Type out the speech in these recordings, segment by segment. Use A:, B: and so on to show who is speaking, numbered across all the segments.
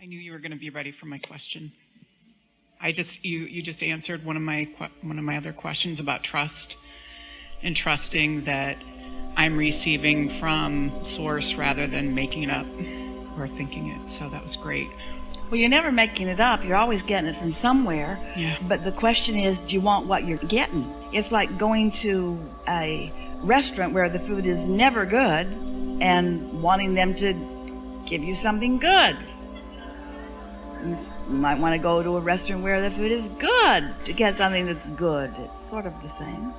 A: I knew you were going to be ready for my question. You just answered one of my other questions about trust and trusting that I'm receiving from Source rather than making it up or thinking it. So that was great.
B: Well, you're never making it up. You're always getting it from somewhere.
A: Yeah.
B: But the question is, do you want what you're getting? It's like going to a restaurant where the food is never good and wanting them to give you something good. You might want to go to a restaurant where the food is good to get something that's good. It's sort of the same.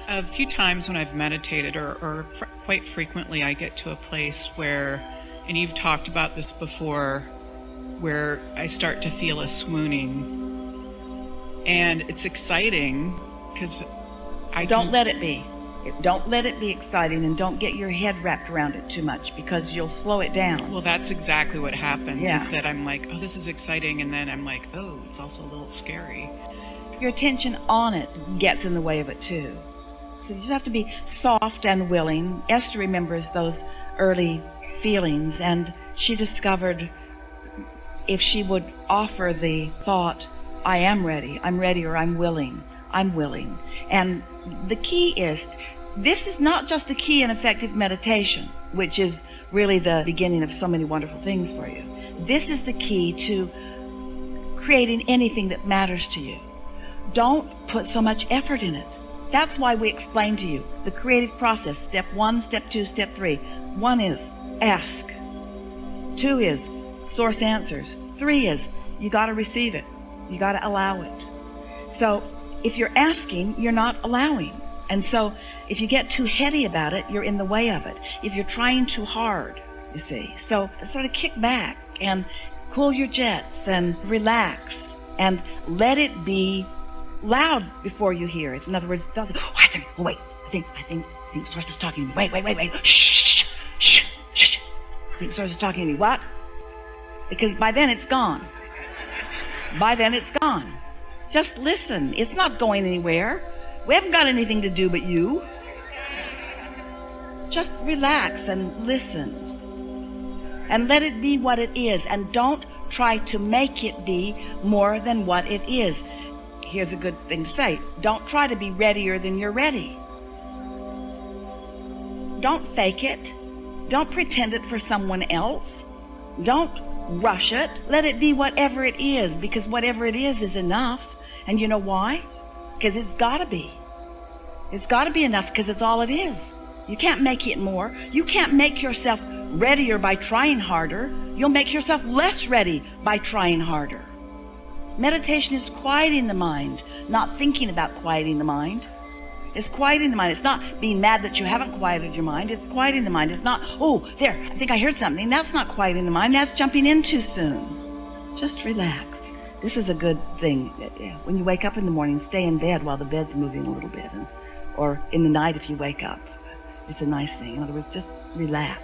A: A few times when I've meditated, or quite frequently, I get to a place where, and you've talked about this before, where I start to feel a swooning. And it's exciting because
B: Don't let it be. Don't let it be exciting, and don't get your head wrapped around it too much because you'll slow it down.
A: Well, that's exactly what happens,
B: Yeah.
A: is that I'm like, oh, this is exciting, and then I'm like, oh, it's also a little scary.
B: Your attention on it gets in the way of it too. So you just have to be soft and willing. Esther remembers those early feelings, and she discovered if she would offer the thought, I am ready, or I'm willing. And the key is, this is not just the key in effective meditation, which is really the beginning of so many wonderful things for you. This is the key to creating anything that matters to you. Don't put so much effort in it. That's why we explain to you the creative process, step 1, step 2, step 3. 1 is ask. 2 is source answers. 3 is you got to receive it. You got to allow it. So if you're asking, you're not allowing. And so if you get too heady about it, you're in the way of it. If you're trying too hard, you see. So sort of kick back and cool your jets and relax and let it be loud before you hear it. In other words, don't say, I think Source is talking to me. Wait. Shh. I think Source is talking to me. What? Because by then it's gone. Just listen. It's not going anywhere. We haven't got anything to do but you. Just relax and listen. And let it be what it is. And don't try to make it be more than what it is. Here's a good thing to say. Don't try to be readier than you're ready. Don't fake it. Don't pretend it for someone else. Don't rush it. Let it be whatever it is, because whatever it is enough. And you know why? Because it's got to be. It's got to be enough because it's all it is. You can't make it more. You can't make yourself readier by trying harder. You'll make yourself less ready by trying harder. Meditation is quieting the mind, not thinking about quieting the mind. It's quieting the mind. It's not being mad that you haven't quieted your mind. It's quieting the mind. It's not, oh, there, I think I heard something. That's not quieting the mind. That's jumping in too soon. Just relax. This is a good thing. When you wake up in the morning, stay in bed while the bed's moving a little bit. Or in the night if you wake up. It's a nice thing. In other words, just relax.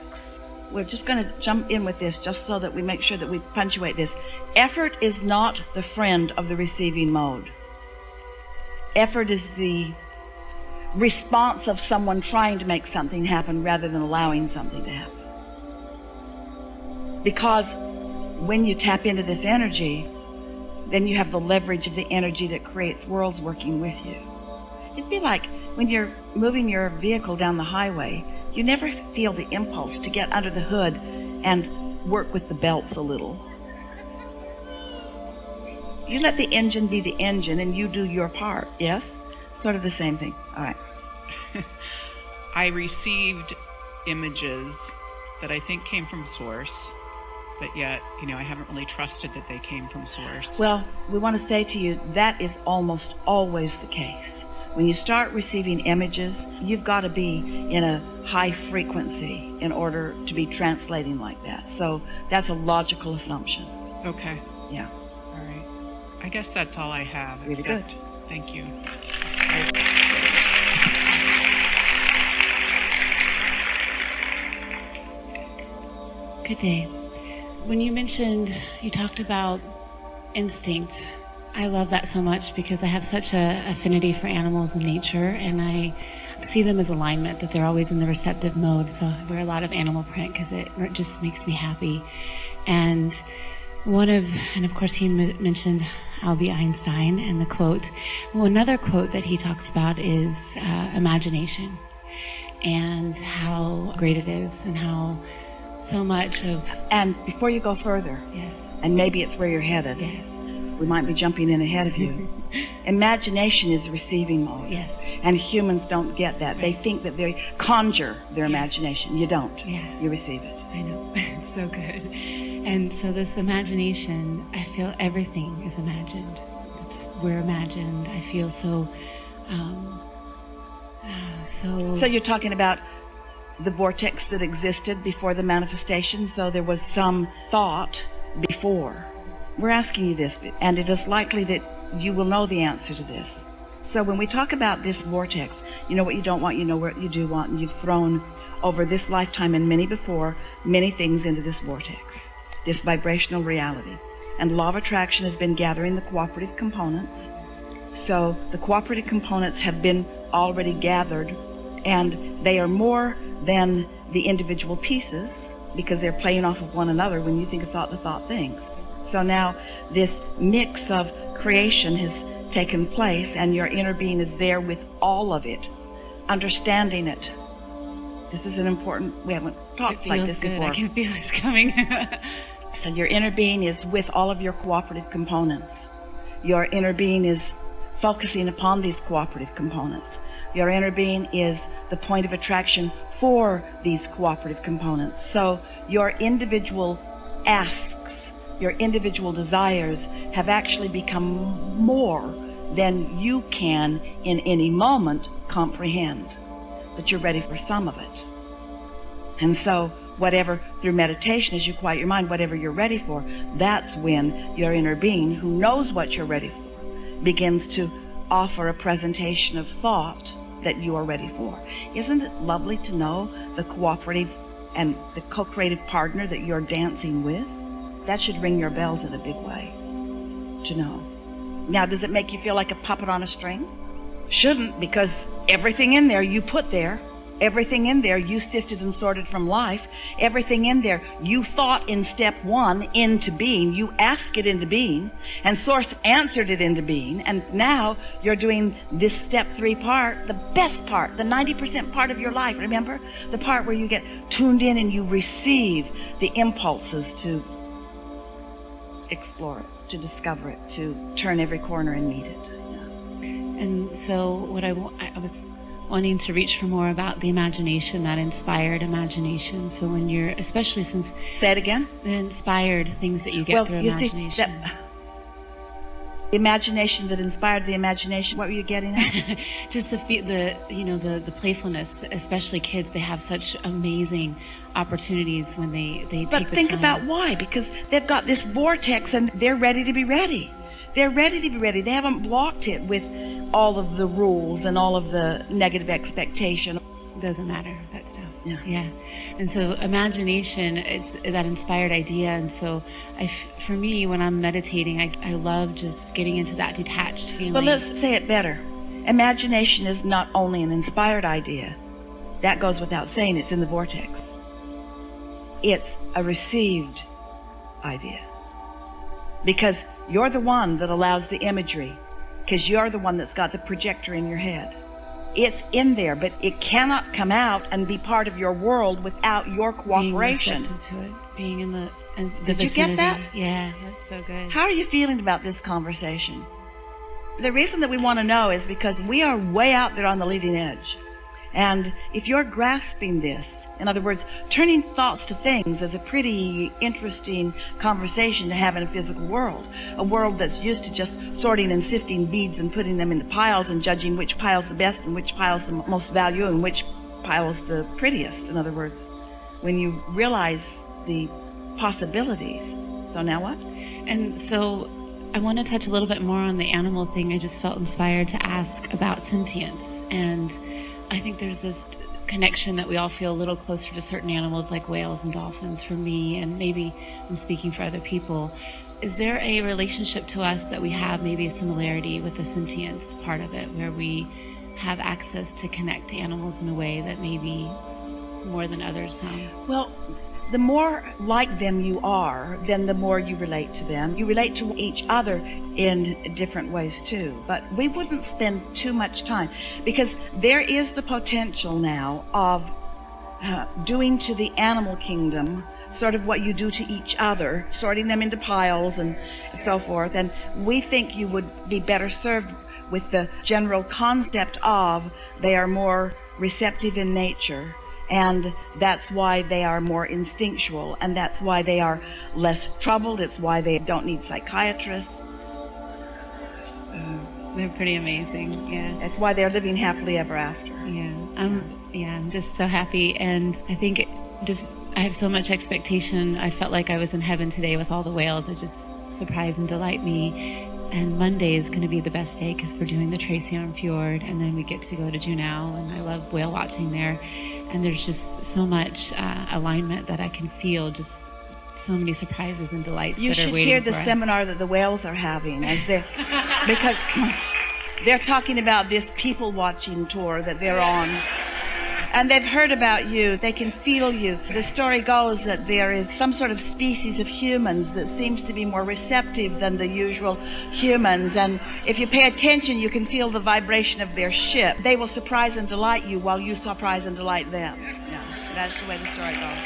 B: We're just going to jump in with this just so that we make sure that we punctuate this. Effort is not the friend of the receiving mode. Effort is the response of someone trying to make something happen rather than allowing something to happen. Because when you tap into this energy, then you have the leverage of the energy that creates worlds working with you. It'd be like when you're moving your vehicle down the highway, you never feel the impulse to get under the hood and work with the belts a little. You let the engine be the engine and you do your part, yes? Sort of the same thing. All right.
A: I received images that I think came from Source, but yet, I haven't really trusted that they came from Source.
B: Well, we want to say to you, that is almost always the case. When you start receiving images, you've got to be in a high frequency in order to be translating like that. So that's a logical assumption.
A: Okay.
B: Yeah.
A: All right. I guess that's all I have.
B: Really
A: except,
B: good.
A: Thank you.
C: Good day. When you talked about instinct, I love that so much because I have such an affinity for animals and nature, and I see them as alignment, that they're always in the receptive mode. So I wear a lot of animal print because it just makes me happy. And of course he mentioned Albert Einstein and the quote. Well, another quote that he talks about is imagination, and how great it is, and how so much of...
B: And before you go further,
C: Yes.
B: and maybe it's where you're headed.
C: Yes.
B: We might be jumping in ahead of you. Imagination is receiving mode.
C: Yes.
B: And humans don't get that. They think that they conjure their imagination. You don't.
C: Yeah.
B: You receive it.
C: I know. It's so good. And so this imagination, I feel everything is imagined. We're imagined. I feel so...
B: So you're talking about the vortex that existed before the manifestation, so there was some thought before. We're asking you this, and it is likely that you will know the answer to this. So when we talk about this vortex, you know what you don't want, you know what you do want, and you've thrown over this lifetime and many before, many things into this vortex, this vibrational reality. And law of attraction has been gathering the cooperative components. So the cooperative components have been already gathered, and they are more than the individual pieces, because they're playing off of one another. When you think of thought, the thought thinks. So now this mix of creation has taken place, and your inner being is there with all of it, understanding it. This is an important, we haven't talked like this before.
C: I can feel it's coming.
B: So your inner being is with all of your cooperative components. Your inner being is focusing upon these cooperative components. Your inner being is the point of attraction for these cooperative components. So your individual asks, your individual desires have actually become more than you can in any moment comprehend. But you're ready for some of it. And so whatever, through meditation, as you quiet your mind, whatever you're ready for, that's when your inner being, who knows what you're ready for, begins to offer a presentation of thought that you are ready for. Isn't it lovely to know the cooperative and the co-creative partner that you're dancing with? That should ring your bells in a big way to know. Now, does it make you feel like a puppet on a string? Shouldn't, because everything in there you put there. Everything in there you sifted and sorted from life. Everything in there you thought in step one into being. You asked it into being, and Source answered it into being. And now you're doing this step 3 part, the best part, the 90% part of your life. Remember? The part where you get tuned in and you receive the impulses to explore it, to discover it, to turn every corner and meet it.
C: And so what I was wanting to reach for more about the imagination, that inspired imagination. So when you're, especially since...
B: Say it again?
C: The inspired things that you get through imagination.
B: See, the imagination that inspired the imagination, what were you getting at?
C: Just the playfulness, especially kids, they have such amazing opportunities when they take the time.
B: But think about why, because they've got this vortex and they're ready to be ready. They're ready to be ready. They haven't blocked it with all of the rules and all of the negative expectation.
C: Doesn't matter, that stuff.
B: Yeah.
C: And so imagination, it's that inspired idea. And so for me, when I'm meditating, I love just getting into that detached feeling.
B: But let's say it better. Imagination is not only an inspired idea. That goes without saying. It's in the vortex. It's a received idea. Because you're the one that allows the imagery. Because you're the one that's got the projector in your head. It's in there, but it cannot come out and be part of your world without your cooperation.
C: Being receptive to it, being in the
B: Did
C: vicinity.
B: you get that?
C: Yeah, that's so good.
B: How are you feeling about this conversation? The reason that we want to know is because we are way out there on the leading edge. And if you're grasping this, in other words, turning thoughts to things is a pretty interesting conversation to have in a physical world. A world that's used to just sorting and sifting beads and putting them into piles and judging which pile's the best and which pile's the most value and which pile's the prettiest. In other words, when you realize the possibilities. So now what?
C: And so I want to touch a little bit more on the animal thing. I just felt inspired to ask about sentience. And I think there's this connection that we all feel a little closer to certain animals like whales and dolphins for me, and maybe I'm speaking for other people. Is there a relationship to us that we have, maybe a similarity with the sentience part of it, where we have access to connect to animals in a way that maybe more than others?
B: Well, the more like them you are, then the more you relate to them. You relate to each other in different ways too. But we wouldn't spend too much time, because there is the potential now of doing to the animal kingdom sort of what you do to each other, sorting them into piles and so forth. And we think you would be better served with the general concept of they are more receptive in nature, and that's why they are more instinctual, and that's why they are less troubled. It's why they don't need psychiatrists.
C: They're pretty amazing. Yeah.
B: That's why they're living happily ever after.
C: Yeah. I'm just so happy, and I think I have so much expectation. I felt like I was in heaven today with all the whales. It just surprise and delight me. And Monday is going to be the best day because we're doing the Tracy Arm Fjord, and then we get to go to Juneau, and I love whale watching there. And there's just so much alignment that I can feel, just so many surprises and delights that are waiting for us.
B: You should hear the seminar that the whales are having, because they're talking about this people watching tour that they're on. And they've heard about you. They can feel you. The story goes that there is some sort of species of humans that seems to be more receptive than the usual humans. And if you pay attention, you can feel the vibration of their ship. They will surprise and delight you while you surprise and delight them. Yeah, that's the way the story goes.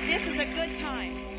B: This is a good time.